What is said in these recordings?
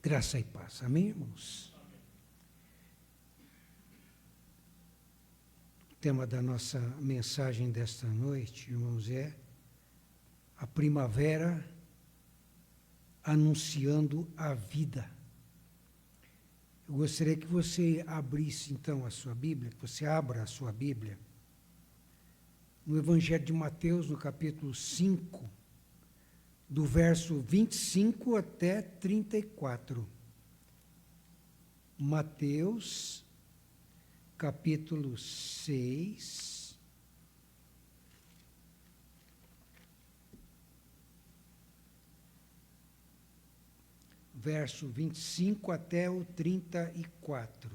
Graça e paz. Amém, irmãos? O tema da nossa mensagem desta noite, irmãos, é a primavera anunciando a vida. Eu gostaria que você abrisse, então, a sua Bíblia, que você abra a sua Bíblia, no Evangelho de Mateus, no capítulo 5, do verso 25 até 34. Mateus, capítulo 6, verso 25 até o 34.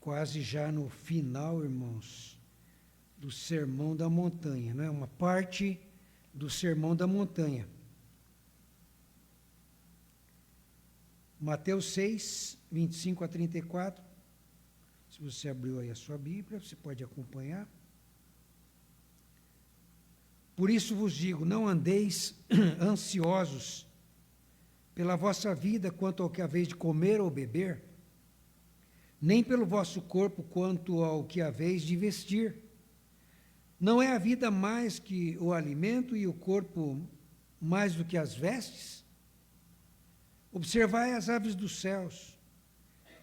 Quase já no final, irmãos, do Sermão da Montanha, não é? Uma parte do Sermão da Montanha. Mateus 6, 25 a 34. Se você abriu aí a sua Bíblia, você pode acompanhar. Por isso vos digo, não andeis ansiosos pela vossa vida quanto ao que haveis de comer ou beber, nem pelo vosso corpo quanto ao que haveis de vestir. Não é a vida mais que o alimento e o corpo mais do que as vestes? Observai as aves dos céus,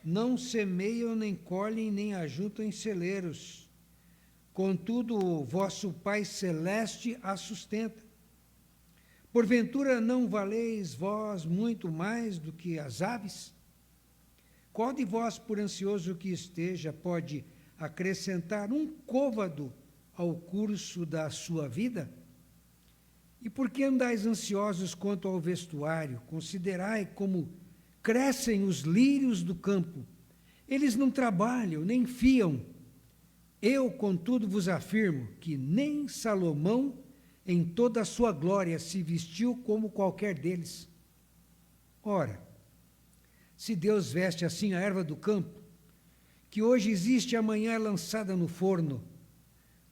não semeiam, nem colhem, nem ajuntam em celeiros, contudo o vosso Pai Celeste as sustenta. Porventura não valeis vós muito mais do que as aves? Qual de vós, por ansioso que esteja, pode acrescentar um côvado ao curso da sua vida? E por que andais ansiosos quanto ao vestuário? Considerai como crescem os lírios do campo. Eles não trabalham, nem fiam. Eu, contudo, vos afirmo que nem Salomão, em toda a sua glória, se vestiu como qualquer deles. Ora, se Deus veste assim a erva do campo, que hoje existe e amanhã é lançada no forno,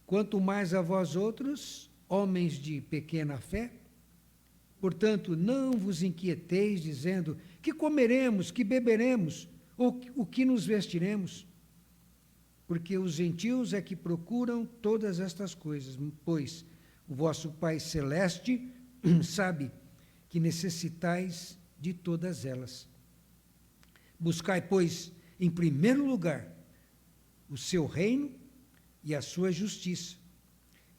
quanto mais a vós outros, homens de pequena fé? Portanto, não vos inquieteis, dizendo, que comeremos, que beberemos, ou o que nos vestiremos? Porque os gentios é que procuram todas estas coisas, pois o vosso Pai Celeste sabe que necessitais de todas elas. Buscai, pois, em primeiro lugar, o seu reino e a sua justiça,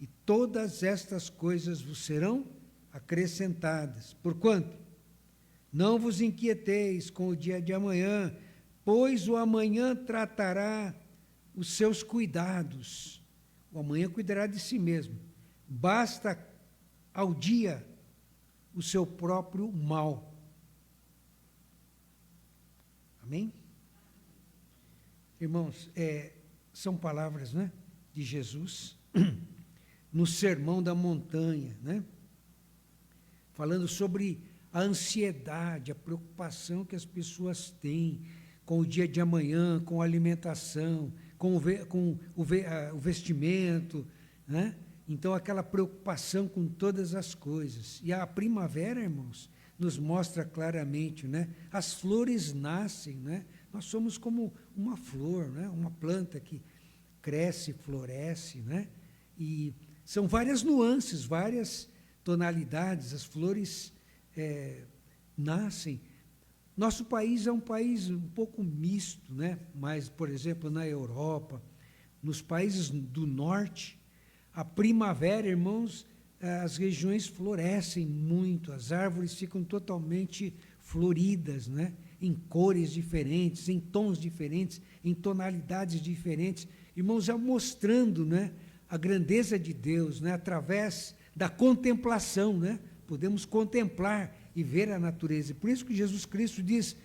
e todas estas coisas vos serão acrescentadas. Porquanto, não vos inquieteis com o dia de amanhã, pois o amanhã tratará os seus cuidados. O amanhã cuidará de si mesmo. Basta ao dia o seu próprio mal. Amém? Irmãos, são palavras, né, de Jesus no Sermão da Montanha, né? Falando sobre a ansiedade, a preocupação que as pessoas têm com o dia de amanhã, com a alimentação, com o vestimento, né? Então, aquela preocupação com todas as coisas. E a primavera, irmãos, nos mostra claramente, né? As flores nascem, né? Nós somos como uma flor, né? Uma planta que cresce, floresce, né? E são várias nuances, várias tonalidades, as flores nascem. Nosso país é um país um pouco misto, né? Mas, por exemplo, na Europa, nos países do norte, a primavera, irmãos, as regiões florescem muito, as árvores ficam totalmente floridas, né? Em cores diferentes, em tons diferentes, em tonalidades diferentes. Irmãos, já mostrando, né, a grandeza de Deus, né, através da contemplação, né? Podemos contemplar e ver a natureza. Por isso que Jesus Cristo diz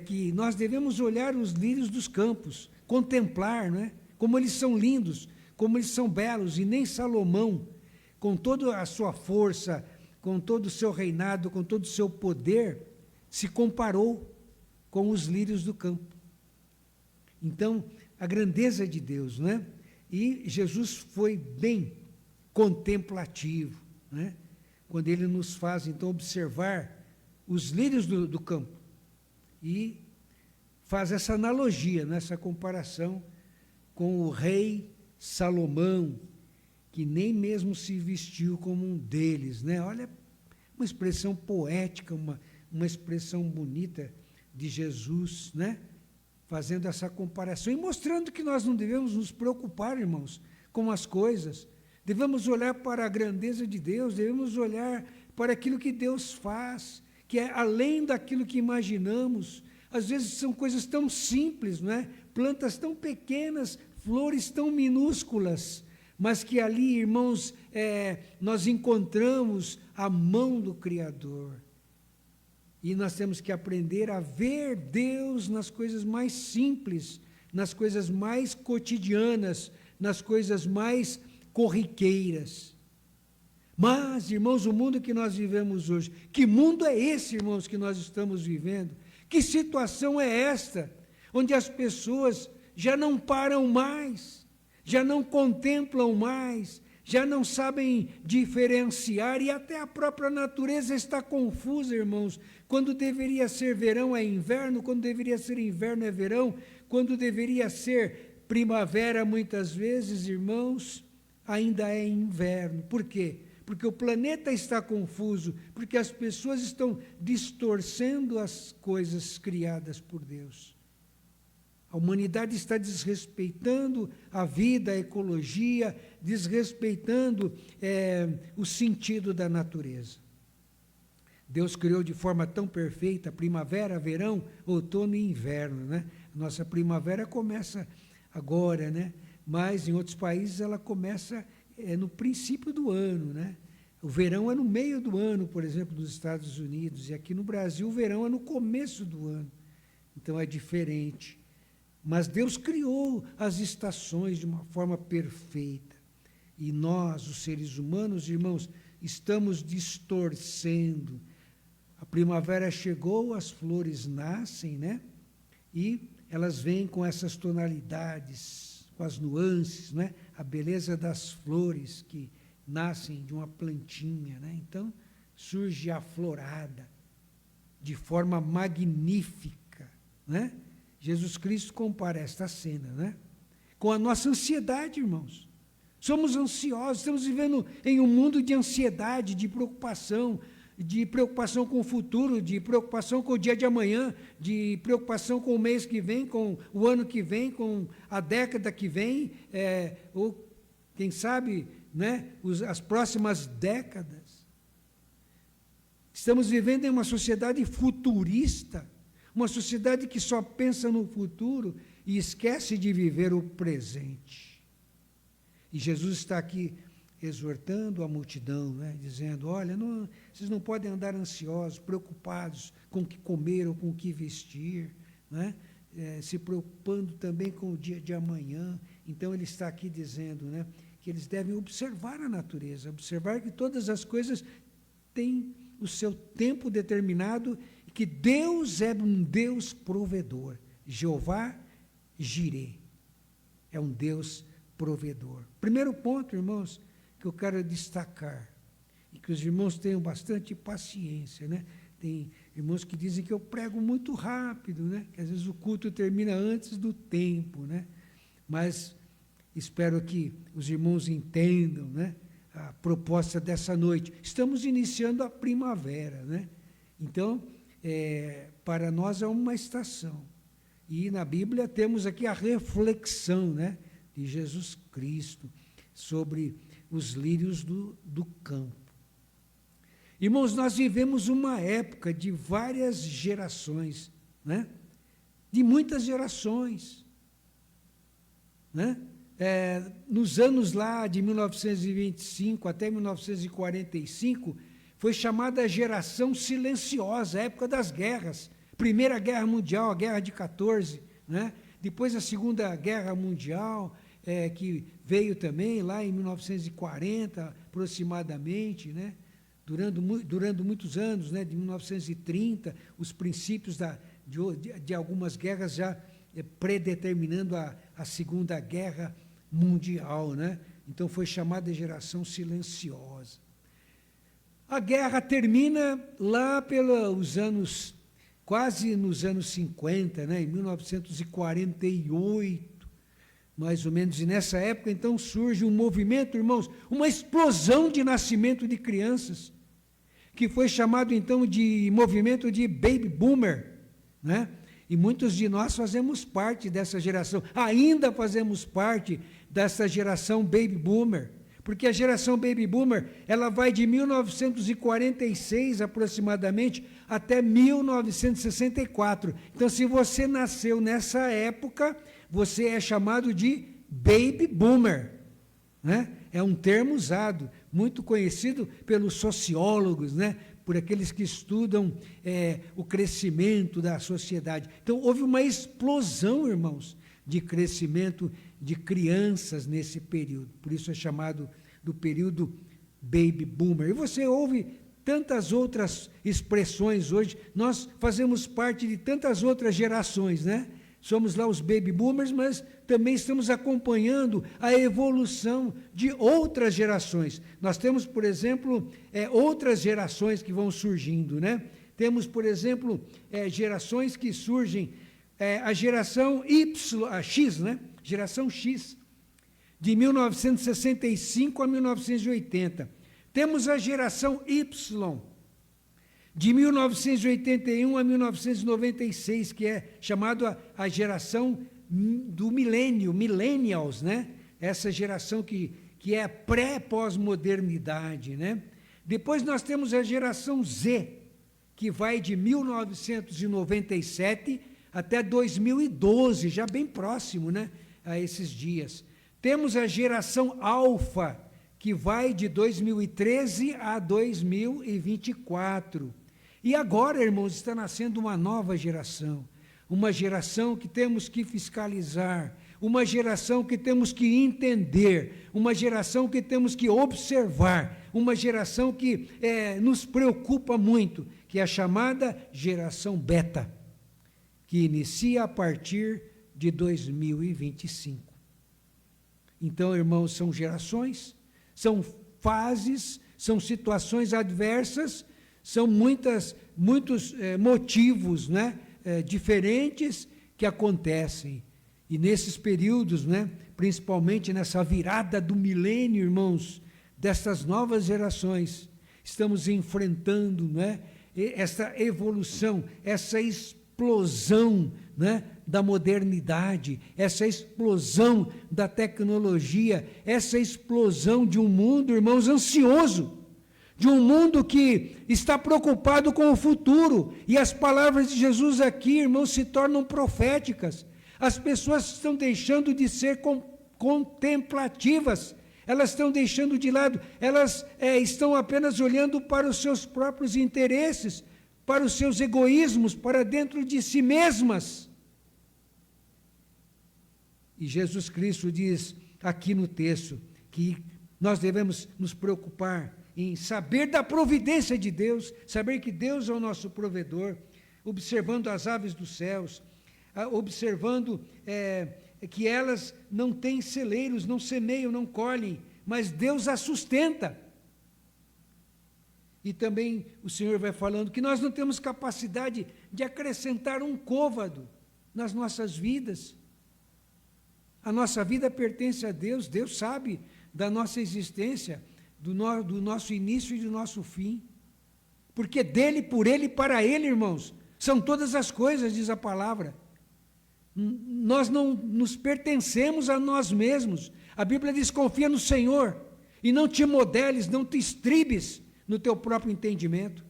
que nós devemos olhar os lírios dos campos, contemplar, né, como eles são lindos, como eles são belos, e nem Salomão, com toda a sua força, com todo o seu reinado, com todo o seu poder, se comparou com os lírios do campo. Então, a grandeza de Deus, né? E Jesus foi bem contemplativo, né? quando ele nos faz, então, observar os lírios do campo. E faz essa analogia, essa comparação com o rei Salomão, que nem mesmo se vestiu como um deles, né? Olha, uma expressão poética, uma expressão bonita de Jesus, né? Fazendo essa comparação e mostrando que nós não devemos nos preocupar, irmãos, com as coisas. Devemos olhar para a grandeza de Deus, devemos olhar para aquilo que Deus faz, que é além daquilo que imaginamos. Às vezes são coisas tão simples, não é? Plantas tão pequenas, flores tão minúsculas, mas que ali, irmãos, nós encontramos a mão do Criador. E nós temos que aprender a ver Deus nas coisas mais simples, nas coisas mais cotidianas, nas coisas mais corriqueiras. Mas, irmãos, o mundo que nós vivemos hoje, que mundo é esse, irmãos, que nós estamos vivendo? Que situação é esta, onde as pessoas já não param mais, já não contemplam mais, já não sabem diferenciar, e até a própria natureza está confusa, irmãos. Quando deveria ser verão é inverno, quando deveria ser inverno é verão, quando deveria ser primavera, muitas vezes, irmãos, ainda é inverno. Por quê? Porque o planeta está confuso, porque as pessoas estão distorcendo as coisas criadas por Deus. A humanidade está desrespeitando a vida, a ecologia, desrespeitando o sentido da natureza. Deus criou de forma tão perfeita primavera, verão, outono e inverno, né? Nossa primavera começa agora, né? Mas em outros países ela começa no princípio do ano, né? O verão é no meio do ano, por exemplo, nos Estados Unidos, e aqui no Brasil o verão é no começo do ano. Então é diferente. Mas Deus criou as estações de uma forma perfeita. E nós, os seres humanos, irmãos, estamos distorcendo. A primavera chegou, as flores nascem, né? E elas vêm com essas tonalidades, com as nuances, né? A beleza das flores que nascem de uma plantinha, né? Então, surge a florada de forma magnífica, né? Jesus Cristo compara esta cena, né? Com a nossa ansiedade, irmãos. Somos ansiosos, estamos vivendo em um mundo de ansiedade, de preocupação com o futuro, de preocupação com o dia de amanhã, de preocupação com o mês que vem, com o ano que vem, com a década que vem, ou quem sabe, né, as próximas décadas. Estamos vivendo em uma sociedade futurista, uma sociedade que só pensa no futuro e esquece de viver o presente. E Jesus está aqui exortando a multidão, né, dizendo, olha, vocês não podem andar ansiosos, preocupados com o que comer ou com o que vestir, né, se preocupando também com o dia de amanhã. Então ele está aqui dizendo, né, que eles devem observar a natureza, observar que todas as coisas têm o seu tempo determinado e que Deus é um Deus provedor. Jeová Jirê é um Deus provedor. Primeiro ponto, irmãos, que eu quero destacar, e que os irmãos tenham bastante paciência, né? Tem irmãos que dizem que eu prego muito rápido, né? Que às vezes o culto termina antes do tempo, né? Mas espero que os irmãos entendam, né, a proposta dessa noite. Estamos iniciando a primavera, né? Então, para nós é uma estação. E na Bíblia temos aqui a reflexão, né, de Jesus Cristo sobre os lírios do campo. Irmãos, nós vivemos uma época de várias gerações, né? De muitas gerações, né? Nos anos lá de 1925 até 1945, foi chamada a geração silenciosa, a época das guerras. Primeira Guerra Mundial, a Guerra de 14, né? Depois a Segunda Guerra Mundial, que veio também lá em 1940, aproximadamente, né? Durando muitos anos, né? De 1930, os princípios de algumas guerras já predeterminando a Segunda Guerra Mundial, né? Então foi chamada de geração silenciosa. A guerra termina lá pelos anos, quase nos anos 50, né, em 1948, mais ou menos, e nessa época, então, surge um movimento, irmãos, uma explosão de nascimento de crianças, que foi chamado, então, de movimento de Baby Boomer, né? E muitos de nós fazemos parte dessa geração, ainda fazemos parte dessa geração Baby Boomer, porque a geração Baby Boomer, ela vai de 1946 aproximadamente até 1964. Então, se você nasceu nessa época, você é chamado de Baby Boomer, né? É um termo usado, muito conhecido pelos sociólogos, né? Por aqueles que estudam o crescimento da sociedade. Então, houve uma explosão, irmãos, de crescimento de crianças nesse período. Por isso é chamado do período Baby Boomer. E você ouve tantas outras expressões hoje. Nós fazemos parte de tantas outras gerações, né? Somos lá os Baby Boomers, mas também estamos acompanhando a evolução de outras gerações. Nós temos, por exemplo, outras gerações que vão surgindo, né? Temos, por exemplo, gerações que surgem, a geração X, né? Geração X, de 1965 a 1980. Temos a geração Y, de 1981 a 1996, que é chamado a geração do milênio, millennials, né? Essa geração que é pré-pós-modernidade, né? Depois nós temos a geração Z, que vai de 1997 até 2012, já bem próximo, né, a esses dias. Temos a geração Alfa, que vai de 2013 a 2024. E agora, irmãos, está nascendo uma nova geração, uma geração que temos que fiscalizar, uma geração que temos que entender, uma geração que temos que observar, uma geração que nos preocupa muito, que é a chamada geração beta, que inicia a partir de 2025. Então, irmãos, são gerações, são fases, são situações adversas, são muitos motivos, né, diferentes que acontecem. E nesses períodos, né, principalmente nessa virada do milênio, irmãos, dessas novas gerações, estamos enfrentando, né, essa evolução, essa explosão, né, da modernidade, essa explosão da tecnologia, essa explosão de um mundo, irmãos, ansioso, de um mundo que está preocupado com o futuro. E as palavras de Jesus aqui, irmãos, se tornam proféticas. As pessoas estão deixando de ser contemplativas, elas estão deixando de lado, elas estão apenas olhando para os seus próprios interesses, para os seus egoísmos, para dentro de si mesmas. E Jesus Cristo diz aqui no texto que nós devemos nos preocupar em saber da providência de Deus, saber que Deus é o nosso provedor, observando as aves dos céus, observando que elas não têm celeiros, não semeiam, não colhem, mas Deus as sustenta. E também o Senhor vai falando que nós não temos capacidade de acrescentar um côvado nas nossas vidas. A nossa vida pertence a Deus, Deus sabe da nossa existência, do nosso início e do nosso fim. Porque dele, por ele e para ele, irmãos, são todas as coisas, diz a palavra. Nós não nos pertencemos a nós mesmos. A Bíblia diz: confia no Senhor e não te modeles, não te estribes no teu próprio entendimento.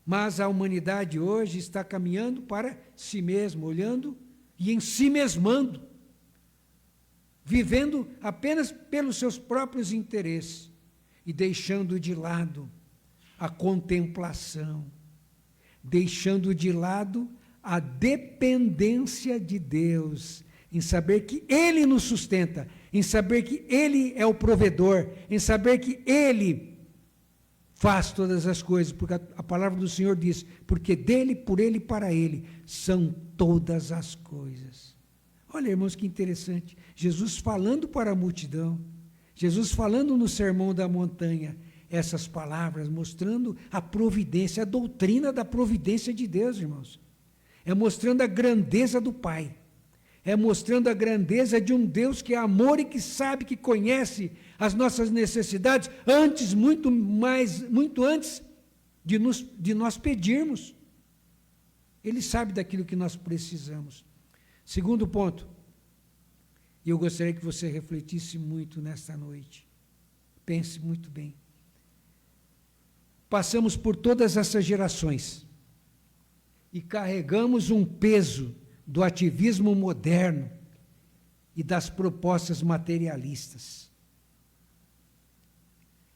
Mas a humanidade hoje está caminhando para si mesma, olhando e em si mesmando, vivendo apenas pelos seus próprios interesses e deixando de lado a contemplação, deixando de lado a dependência de Deus, em saber que Ele nos sustenta, em saber que Ele é o provedor, em saber que Ele faz todas as coisas, porque a palavra do Senhor diz: porque dele, por ele e para ele são todas as coisas. Olha, irmãos, que interessante. Jesus falando para a multidão, Jesus falando no Sermão da Montanha, essas palavras, mostrando a providência, a doutrina da providência de Deus, irmãos. É mostrando a grandeza do Pai. É mostrando a grandeza de um Deus que é amor e que sabe, que conhece as nossas necessidades antes, muito antes de nós pedirmos. Ele sabe daquilo que nós precisamos. Segundo ponto, e eu gostaria que você refletisse muito nesta noite. Pense muito bem. Passamos por todas essas gerações e carregamos um peso do ativismo moderno e das propostas materialistas.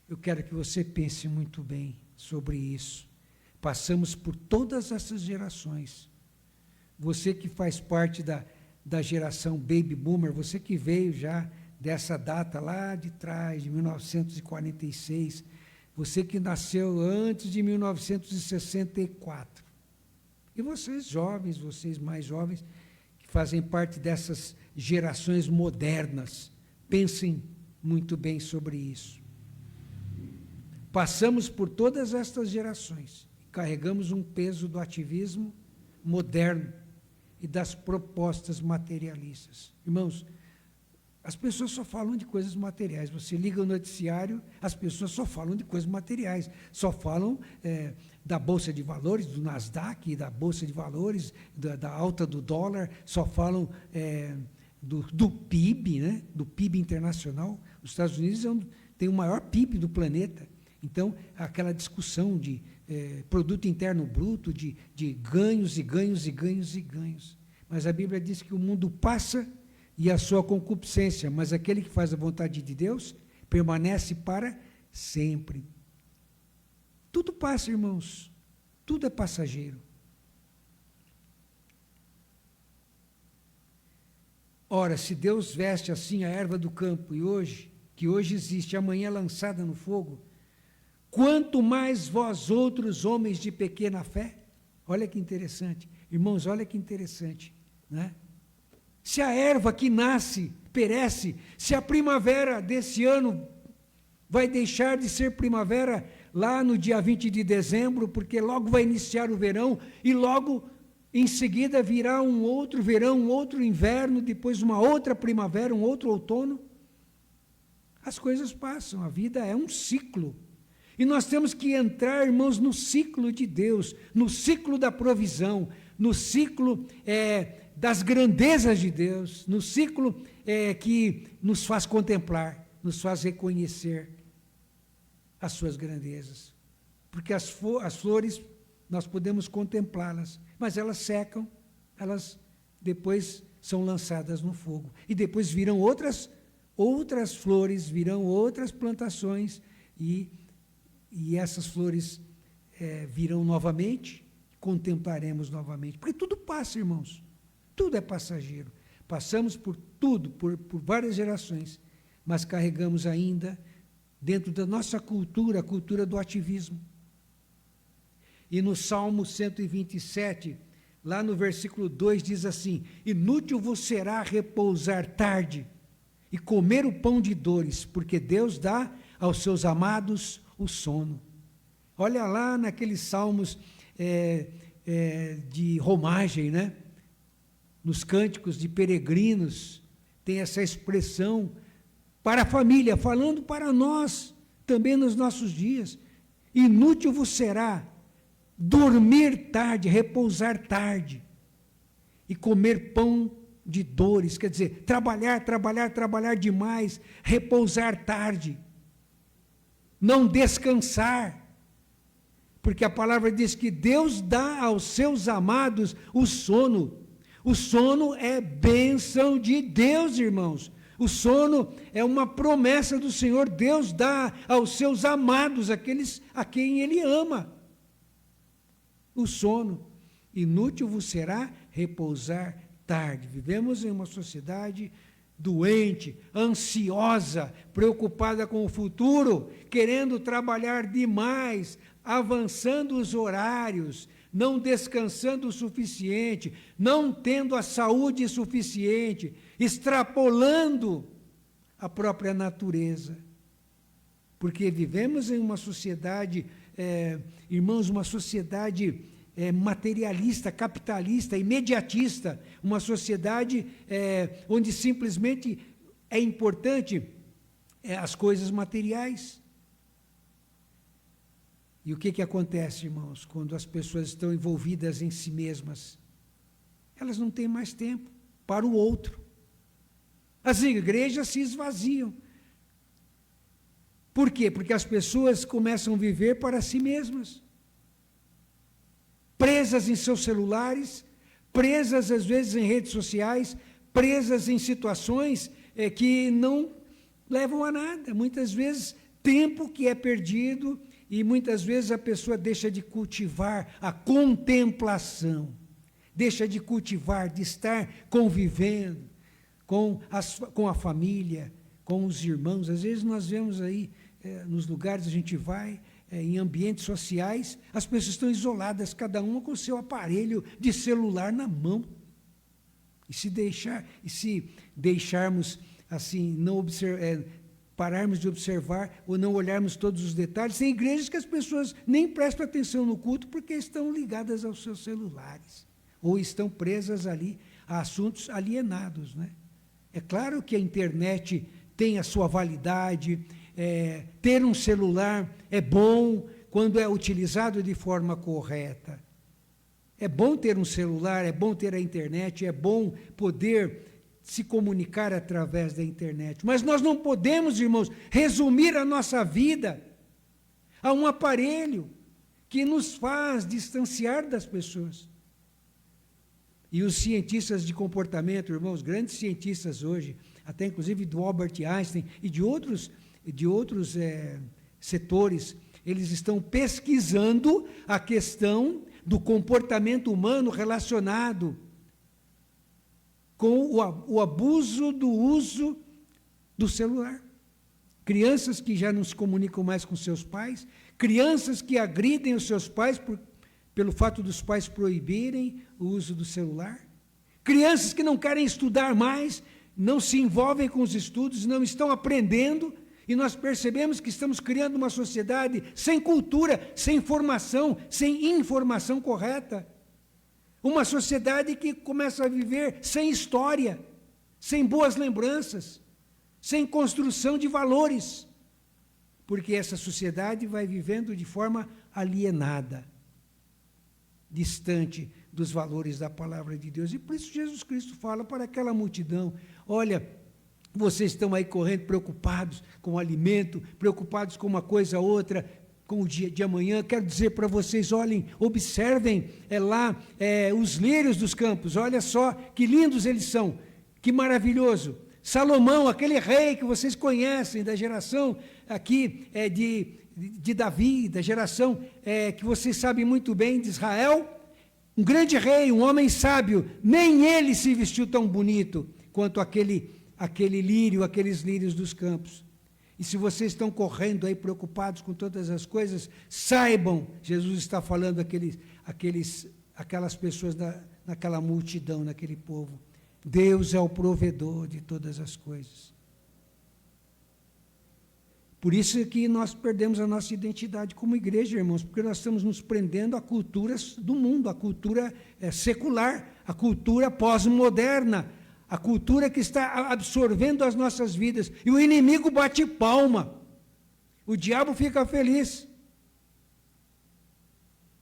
Eu quero que você pense muito bem sobre isso. Passamos por todas essas gerações. Você que faz parte da geração Baby Boomer, você que veio já dessa data lá de trás, de 1946, você que nasceu antes de 1964. E vocês jovens, vocês mais jovens, que fazem parte dessas gerações modernas, pensem muito bem sobre isso. Passamos por todas estas gerações, carregamos um peso do ativismo moderno e das propostas materialistas. Irmãos, as pessoas só falam de coisas materiais. Você liga o noticiário, as pessoas só falam de coisas materiais. Só falam da Bolsa de Valores, do Nasdaq, da Bolsa de Valores, da alta do dólar, só falam do PIB, né? Do PIB internacional. Os Estados Unidos tem o maior PIB do planeta. Então, aquela discussão de produto interno bruto, de ganhos e ganhos e ganhos e ganhos. Mas a Bíblia diz que o mundo passa e a sua concupiscência, mas aquele que faz a vontade de Deus permanece para sempre. Tudo passa, irmãos. Tudo é passageiro. Ora, se Deus veste assim a erva do campo, que hoje existe, amanhã é lançada no fogo, quanto mais vós outros, homens de pequena fé. Olha que interessante. Irmãos, olha que interessante, né? Se a erva que nasce perece, se a primavera desse ano vai deixar de ser primavera lá no dia 20 de dezembro, porque logo vai iniciar o verão, e logo em seguida virá um outro verão, um outro inverno, depois uma outra primavera, um outro outono. As coisas passam, a vida é um ciclo. E nós temos que entrar, irmãos, no ciclo de Deus, no ciclo da provisão, no ciclo das grandezas de Deus, no ciclo que nos faz contemplar, nos faz reconhecer as suas grandezas. Porque as flores, nós podemos contemplá-las, mas elas secam, elas depois são lançadas no fogo. E depois virão outras flores, virão outras plantações, e essas flores virão novamente, contemplaremos novamente. Porque tudo passa, irmãos. Tudo é passageiro. Passamos por tudo, por várias gerações, mas carregamos ainda, dentro da nossa cultura, a cultura do ativismo. E no Salmo 127, lá no versículo 2, diz assim: inútil vos será repousar tarde e comer o pão de dores, porque Deus dá aos seus amados o sono. Olha lá naqueles salmos de romagem, né? Nos cânticos de peregrinos, tem essa expressão para a família, falando para nós, também nos nossos dias. Inútil vos será dormir tarde, repousar tarde, e comer pão de dores, quer dizer, trabalhar demais, repousar tarde, não descansar, porque a palavra diz que Deus dá aos seus amados o sono. O sono é bênção de Deus, irmãos. O sono é uma promessa do Senhor. Deus dá aos seus amados, aqueles a quem Ele ama. O sono. Inútil vos será repousar tarde. Vivemos em uma sociedade doente, ansiosa, preocupada com o futuro, querendo trabalhar demais, avançando os horários, não descansando o suficiente, não tendo a saúde suficiente, extrapolando a própria natureza. porque vivemos em uma sociedade, irmãos, uma sociedade materialista, capitalista, imediatista, uma sociedade onde simplesmente é importante as coisas materiais. E o que acontece, irmãos, quando as pessoas estão envolvidas em si mesmas? Elas não têm mais tempo para o outro. As igrejas se esvaziam. Por quê? Porque as pessoas começam a viver para si mesmas. Presas em seus celulares, presas às vezes em redes sociais, presas em situações que não levam a nada. Muitas vezes, tempo que é perdido, e muitas vezes a pessoa deixa de cultivar a contemplação, deixa de cultivar, de estar convivendo com a família, com os irmãos. Às vezes nós vemos aí, nos lugares a gente vai, em ambientes sociais, as pessoas estão isoladas, cada uma com o seu aparelho de celular na mão. E se deixarmos assim, não pararmos de observar ou não olharmos todos os detalhes, tem igrejas que as pessoas nem prestam atenção no culto porque estão ligadas aos seus celulares, ou estão presas ali a assuntos alienados, né? É claro que a internet tem a sua validade, ter um celular é bom quando é utilizado de forma correta. É bom ter um celular, é bom ter a internet, é bom poder se comunicar através da internet. Mas nós não podemos, irmãos, resumir a nossa vida a um aparelho que nos faz distanciar das pessoas. E os cientistas de comportamento, irmãos, grandes cientistas hoje, até inclusive do Albert Einstein e de outros setores, eles estão pesquisando a questão do comportamento humano relacionado com o abuso do uso do celular. Crianças que já não se comunicam mais com seus pais, crianças que agridem os seus pais pelo fato dos pais proibirem o uso do celular, crianças que não querem estudar mais, não se envolvem com os estudos, não estão aprendendo, e nós percebemos que estamos criando uma sociedade sem cultura, sem formação, sem informação correta. Uma sociedade que começa a viver sem história, sem boas lembranças, sem construção de valores, porque essa sociedade vai vivendo de forma alienada, distante dos valores da palavra de Deus. E por isso Jesus Cristo fala para aquela multidão: olha, vocês estão aí correndo preocupados com o alimento, preocupados com uma coisa ou outra, com o dia de amanhã. Quero dizer para vocês, olhem, observem os lírios dos campos, olha só que lindos eles são, que maravilhoso. Salomão, aquele rei que vocês conhecem, da geração aqui de Davi, da geração que vocês sabem muito bem, de Israel, um grande rei, um homem sábio, nem ele se vestiu tão bonito quanto aquele lírio, aqueles lírios dos campos. E se vocês estão correndo aí preocupados com todas as coisas, saibam, Jesus está falando aquelas pessoas naquela multidão, naquele povo, Deus é o provedor de todas as coisas. Por isso é que nós perdemos a nossa identidade como igreja, irmãos, porque nós estamos nos prendendo a culturas do mundo, a cultura secular, a cultura pós-moderna, a cultura que está absorvendo as nossas vidas. E o inimigo bate palma. O diabo fica feliz.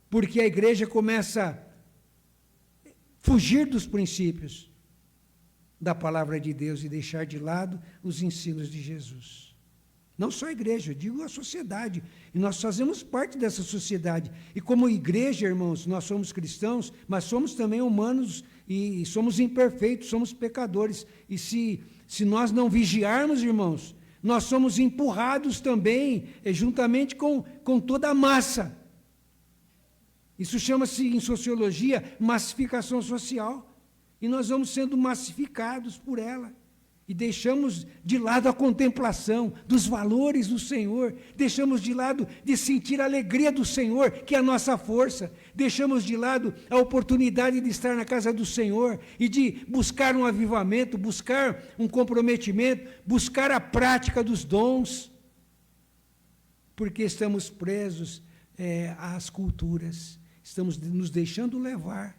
Porque a igreja começa a fugir dos princípios da palavra de Deus e deixar de lado os ensinos de Jesus. Não só a igreja, eu digo a sociedade. E nós fazemos parte dessa sociedade. E como igreja, irmãos, nós somos cristãos, mas somos também humanos e somos imperfeitos, somos pecadores. E se nós não vigiarmos, irmãos, nós somos empurrados também, juntamente com toda a massa. Isso chama-se, em sociologia, massificação social. E nós vamos sendo massificados por ela. E deixamos de lado a contemplação dos valores do Senhor, deixamos de lado de sentir a alegria do Senhor, que é a nossa força, deixamos de lado a oportunidade de estar na casa do Senhor e de buscar um avivamento, buscar um comprometimento, buscar a prática dos dons. porque estamos presos às culturas, estamos nos deixando levar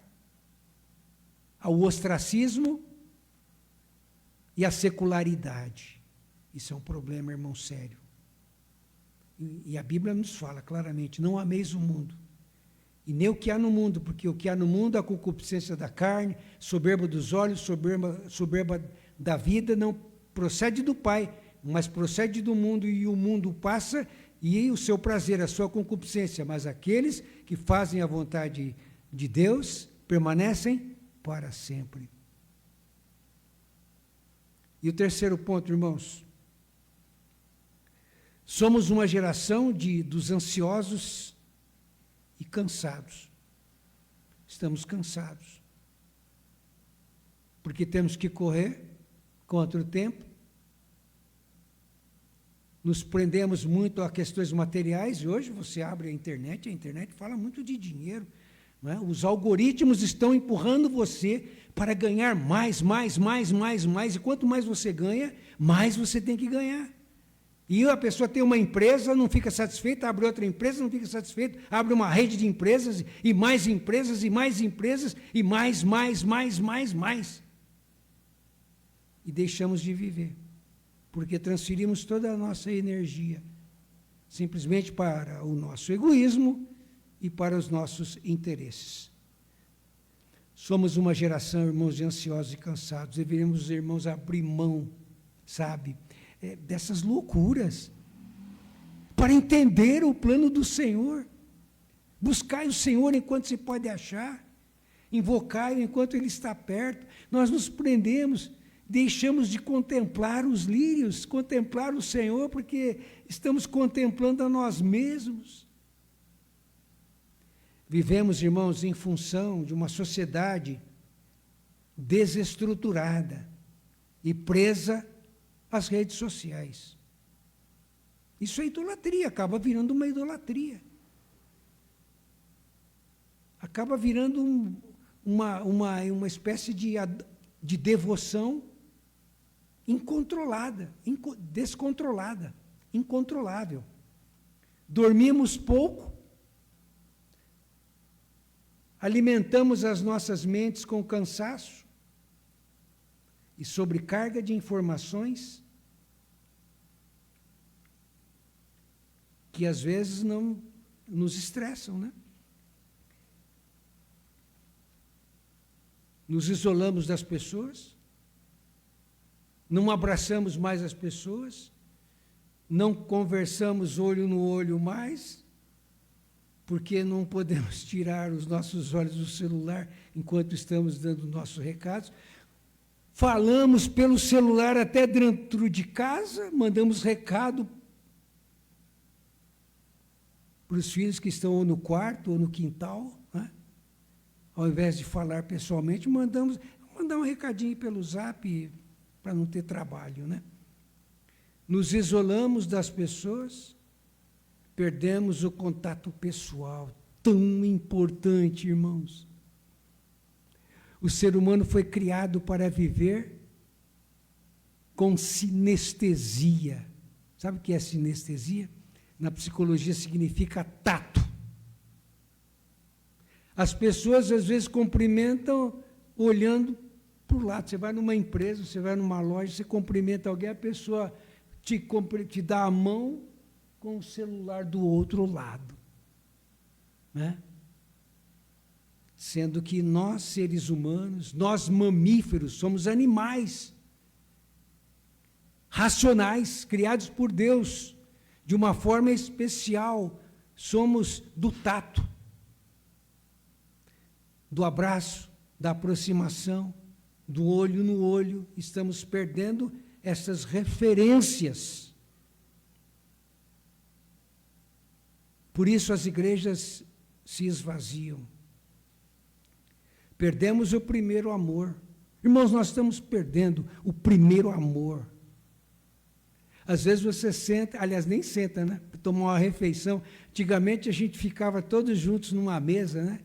ao ostracismo e à secularidade. Isso é um problema, irmão, sério. E a Bíblia nos fala claramente, não ameis o mundo, e nem o que há no mundo, porque o que há no mundo é a concupiscência da carne, soberba dos olhos, soberba da vida, não procede do Pai, mas procede do mundo, e o mundo passa, e o seu prazer, a sua concupiscência, mas aqueles que fazem a vontade de Deus permanecem para sempre. E o terceiro ponto, irmãos, somos uma geração dos ansiosos e cansados. Estamos cansados, porque temos que correr contra o tempo, nos prendemos muito a questões materiais, e hoje você abre a internet fala muito de dinheiro, não é? Os algoritmos estão empurrando você para ganhar mais, e quanto mais você ganha, mais você tem que ganhar. E a pessoa tem uma empresa, não fica satisfeita, abre outra empresa, não fica satisfeita, abre uma rede de empresas, e mais empresas, e mais empresas, e mais. E deixamos de viver, porque transferimos toda a nossa energia simplesmente para o nosso egoísmo e para os nossos interesses. Somos uma geração, irmãos, de ansiosos e cansados. Deveríamos, irmãos, abrir mão, sabe, dessas loucuras, para entender o plano do Senhor. Buscai o Senhor enquanto se pode achar, invocai-o enquanto Ele está perto. Nós nos prendemos, deixamos de contemplar os lírios, contemplar o Senhor, porque estamos contemplando a nós mesmos. Vivemos, irmãos, em função de uma sociedade desestruturada e presa às redes sociais. Isso é idolatria, acaba virando uma idolatria. Acaba virando uma espécie de devoção incontrolada, descontrolada, incontrolável. Dormimos pouco, alimentamos as nossas mentes com cansaço e sobrecarga de informações que às vezes não nos estressam, né? Nos isolamos das pessoas, não abraçamos mais as pessoas, não conversamos olho no olho mais, porque não podemos tirar os nossos olhos do celular enquanto estamos dando nossos recados. Falamos pelo celular até dentro de casa, mandamos recado para os filhos que estão ou no quarto ou no quintal, né? Ao invés de falar pessoalmente, mandar um recadinho pelo Zap para não ter trabalho, né? Nos isolamos das pessoas, perdemos o contato pessoal, tão importante, irmãos. O ser humano foi criado para viver com sinestesia. Sabe o que é sinestesia? Na psicologia significa tato. As pessoas às vezes cumprimentam olhando para o lado. Você vai numa empresa, você vai numa loja, você cumprimenta alguém, a pessoa te dá a mão com o celular do outro lado, né? Sendo que nós, seres humanos, nós mamíferos, somos animais racionais, criados por Deus, de uma forma especial, somos do tato, do abraço, da aproximação, do olho no olho. Estamos perdendo essas referências. Por isso as igrejas se esvaziam. Perdemos o primeiro amor. Irmãos, nós estamos perdendo o primeiro amor. Às vezes você senta, aliás, nem senta, né? Para tomar uma refeição. Antigamente a gente ficava todos juntos numa mesa, né?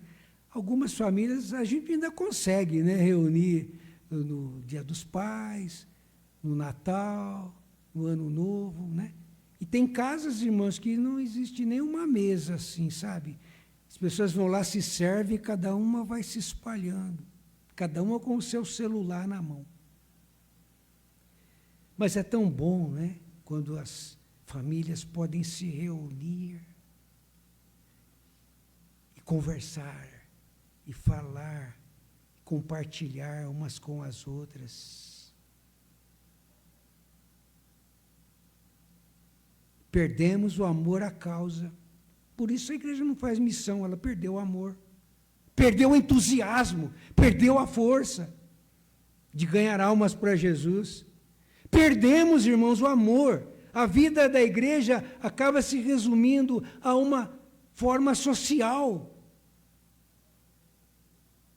Algumas famílias a gente ainda consegue, né? Reunir no Dia dos Pais, no Natal, no Ano Novo, né? E tem casas, irmãos, que não existe nenhuma mesa assim, sabe? As pessoas vão lá, se servem, e cada uma vai se espalhando. Cada uma com o seu celular na mão. Mas é tão bom, né? Quando as famílias podem se reunir e conversar, e falar, compartilhar umas com as outras. Perdemos o amor à causa. Por isso a igreja não faz missão, ela perdeu o amor. Perdeu o entusiasmo, perdeu a força de ganhar almas para Jesus. Perdemos, irmãos, o amor. A vida da igreja acaba se resumindo a uma forma social.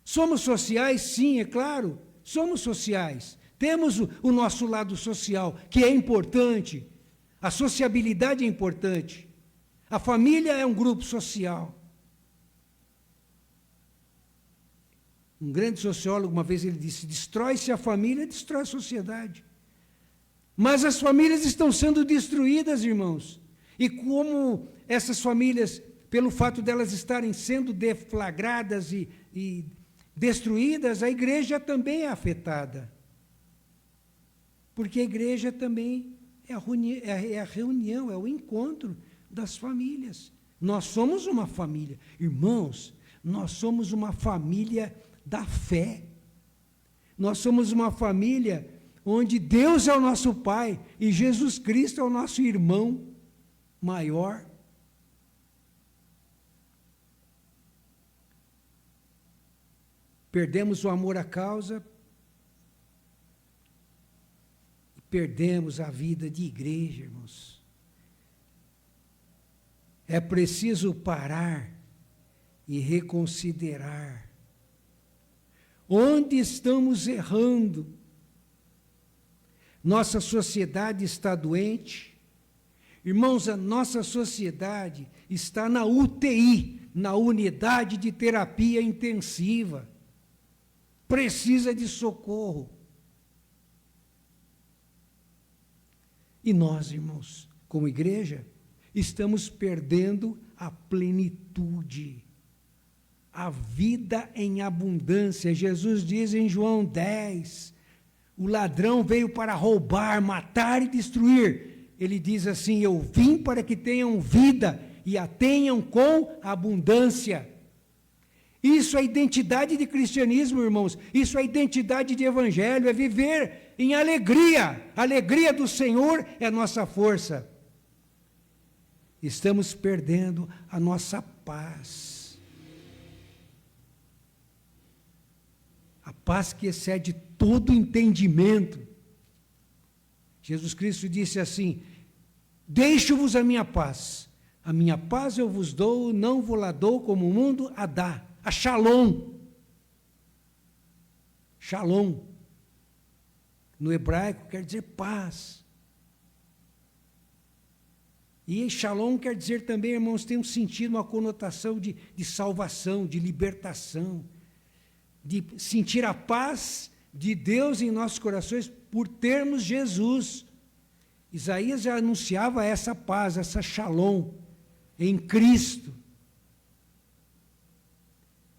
Somos sociais? Sim, é claro, somos sociais. Temos o nosso lado social, que é importante. A sociabilidade é importante. A família é um grupo social. Um grande sociólogo, uma vez ele disse, destrói-se a família, destrói a sociedade. Mas as famílias estão sendo destruídas, irmãos. E como essas famílias, pelo fato delas estarem sendo deflagradas e destruídas, a igreja também é afetada. Porque a igreja também é a reunião, é o encontro das famílias. Nós somos uma família. Irmãos, nós somos uma família da fé. Nós somos uma família onde Deus é o nosso Pai e Jesus Cristo é o nosso irmão maior. Perdemos o amor à causa, perdemos a vida de igreja, irmãos. É preciso parar e reconsiderar onde estamos errando. Nossa sociedade está doente. Irmãos, a nossa sociedade está na UTI, na unidade de terapia intensiva. Precisa de socorro. E nós, irmãos, como igreja, estamos perdendo a plenitude, a vida em abundância. Jesus diz em João 10, o ladrão veio para roubar, matar e destruir. Ele diz assim, eu vim para que tenham vida e a tenham com abundância. Isso é identidade de cristianismo, irmãos. Isso é identidade de evangelho, é viver em alegria. A alegria do Senhor é nossa força. Estamos perdendo a nossa paz. A paz que excede todo entendimento. Jesus Cristo disse assim, deixo-vos a minha paz eu vos dou, não vos la dou como o mundo a dá. A shalom. Shalom. No hebraico quer dizer paz. E shalom quer dizer também, irmãos, tem um sentido, uma conotação de salvação, de libertação, de sentir a paz de Deus em nossos corações por termos Jesus. Isaías já anunciava essa paz, essa shalom em Cristo.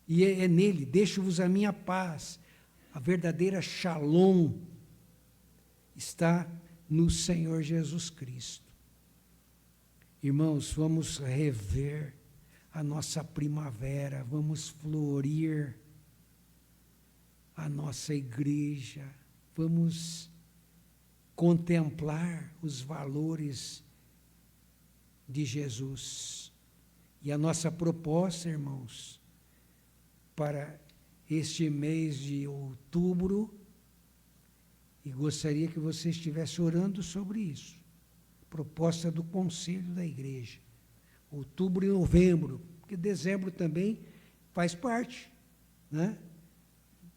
E é nele, deixo-vos a minha paz. A verdadeira shalom está no Senhor Jesus Cristo. Irmãos, vamos rever a nossa primavera, vamos florir a nossa igreja, vamos contemplar os valores de Jesus. E a nossa proposta, irmãos, para este mês de outubro, e gostaria que você estivesse orando sobre isso, proposta do Conselho da Igreja, outubro e novembro, porque dezembro também faz parte, né?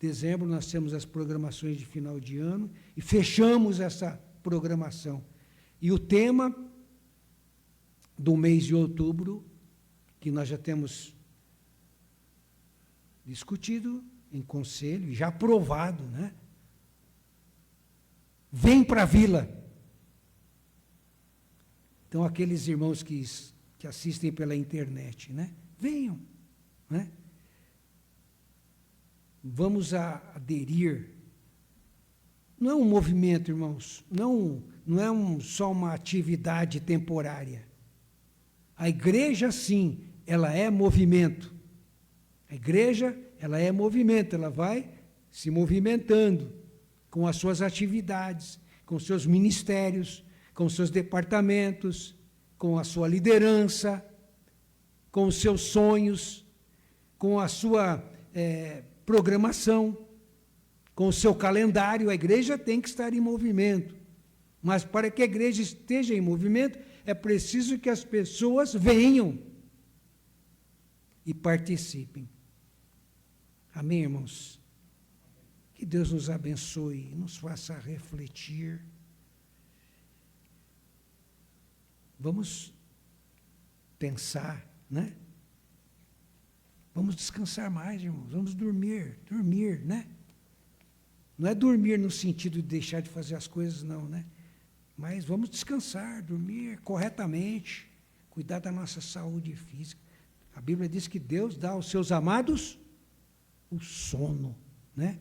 Dezembro nós temos as programações de final de ano, e fechamos essa programação. E o tema do mês de outubro, que nós já temos discutido em conselho, e já aprovado, né? Vem para a vila. Então, aqueles irmãos que assistem pela internet, né? Venham, né? Vamos aderir. Não é um movimento, irmãos, não é só uma atividade temporária. A igreja, sim, ela é movimento. A igreja, ela é movimento, ela vai se movimentando com as suas atividades, com os seus ministérios, com os seus departamentos, com a sua liderança, com os seus sonhos, com a sua programação, com o seu calendário. A igreja tem que estar em movimento. Mas para que a igreja esteja em movimento, é preciso que as pessoas venham e participem. Amém, irmãos? Que Deus nos abençoe e nos faça refletir. Vamos pensar, né? Vamos descansar mais, irmãos. Vamos dormir, né? Não é dormir no sentido de deixar de fazer as coisas, não, né? Mas vamos descansar, dormir corretamente, cuidar da nossa saúde física. A Bíblia diz que Deus dá aos seus amados o sono, né?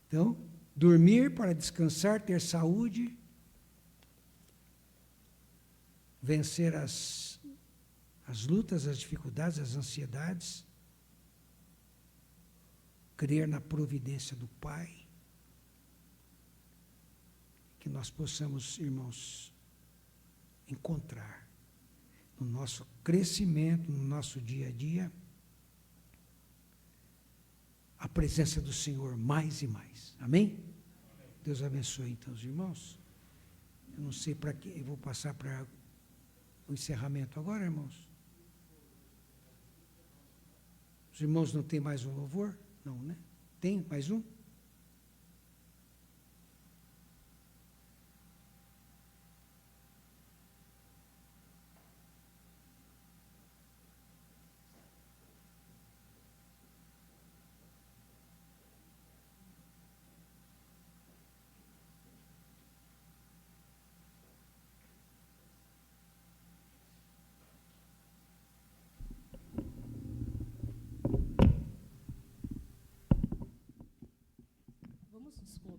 Então, dormir para descansar, ter saúde, vencer as lutas, as dificuldades, as ansiedades, crer na providência do Pai, que nós possamos, irmãos, encontrar no nosso crescimento, no nosso dia a dia, a presença do Senhor mais e mais. Amém? Deus abençoe então os irmãos. Eu não sei para que, eu vou passar para o encerramento agora, irmãos. Os irmãos não têm mais um louvor? Não, né? Tem mais um? Vamos nos colocar.